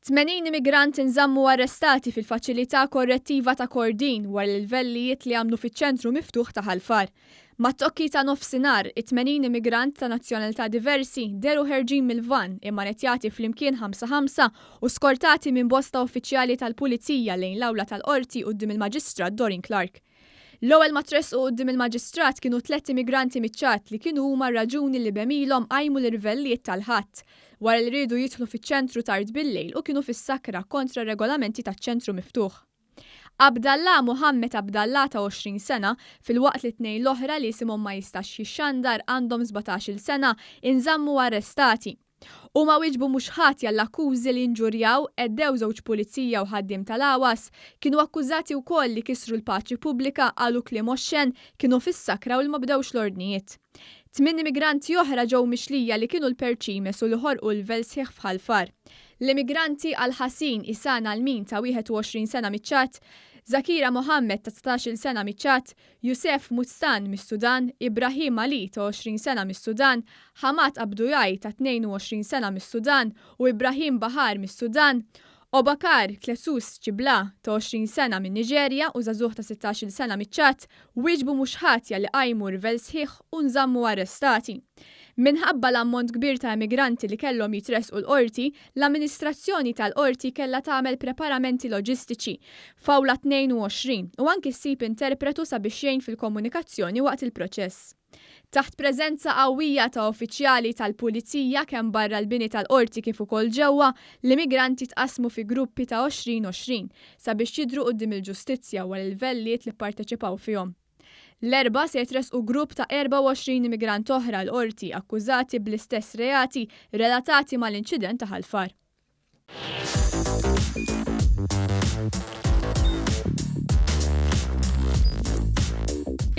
80 immigrant inżammu arrestati fil-faċilità korrettiva ta' Kordin wara l-livellijiet li għamlu fiċ-ċentru miftuħ ta' Ħalfar. Mat-tokki ta' nofsinhar, 80 immigrant ta' nazzjonalità diversi deru ħerġin mill-van immanetjati flimkien 5-5 u skortati minn bosta uffiċjali tal-pulizija lejn l-awla tal-qorti quddiem il-Maġistrat Dorin Clark. L-ewwel ma tressqu quddiem il-Maġistrat kienu 3 immigranti miċ-Ċad li kienu huma r-raġuni li bemilhom qajmu l-irvellijiet tal-ħadd wara li rridu jidħlu fiċ-ċentru tard bil-lejl u kienu fis-sakra kontra r-regolamenti taċ-ċentru miftuħ. Abdallah Muhammed Abdallah ta' 20 sena fil-waqt li tnejn l-oħra li isimhom ma jistax jixxandar għandhom 17-il sena inżammu arrestati. Huma wieġbu mhux ħati għall-akkużi li inġurjaw eddew żewġ pulizija u ħaddiem tal-Awas, kienu akkużati wkoll li kisru l-paċi pubblika qalu kliem oxxen, kienu fis-sakra u ma bdewx l-ordnijiet. 8 immigranti oħra ġew mixlija li kienu l-perċimes u li ħorqu l-vel sħiħ f'Ħalfar. L-immigranti Al-Ħasin Isana Almin ta' 21 sena miċ-Ċad, Zakira Mohammed ta' 16 sena miċ-Ċad, Yusef Mustan mis-Sudan, Ibrahim Ali ta' 20 sena mis-Sudan, Hamad Abdujaj ta' 22 sena mis-Sudan u Ibrahim Bahar mis-Sudan, Obakar Klesus Ċibla ta' 20 sena minn Niġerja u Żagħżugħ ta' 16 sena miċ-Ċad wieġbu mhux ħatja li qajmu rvel sħiħ u nżammu arrestati. Minħabba l-ammont kbir ta' immigranti li kellhom jitresqu l-qorti, l-amministrazzjoni tal-qorti kellha tagħmel preparamenti loġistiċi f'awla 22 u anke ssib interpretu sabiex jgħin fil-komunikazzjoni waqt il-proċess. Taħt preżenza qawwija ta' uffiċjali tal-pulizija kemm barra l-bini tal-qorti kif ukoll ġewwa, l-immigranti tqasmu fi gruppi ta' 20-20 sabiex jidhru quddiem il-ġustizzja wara l-livellijiet li pparteċipaw fihom. L-erba' se jitresqu grupp ta' 24 immigrant oħra l-qorti akkużati bl-istess reati relatati mal-inċident ta' Ħalfar.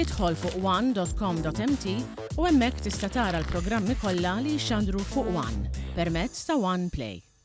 Idħol fuq one.com.mt u hemmhekk tista' tara l-programmi kollha li jxandru fuq One permezz ta' One Play.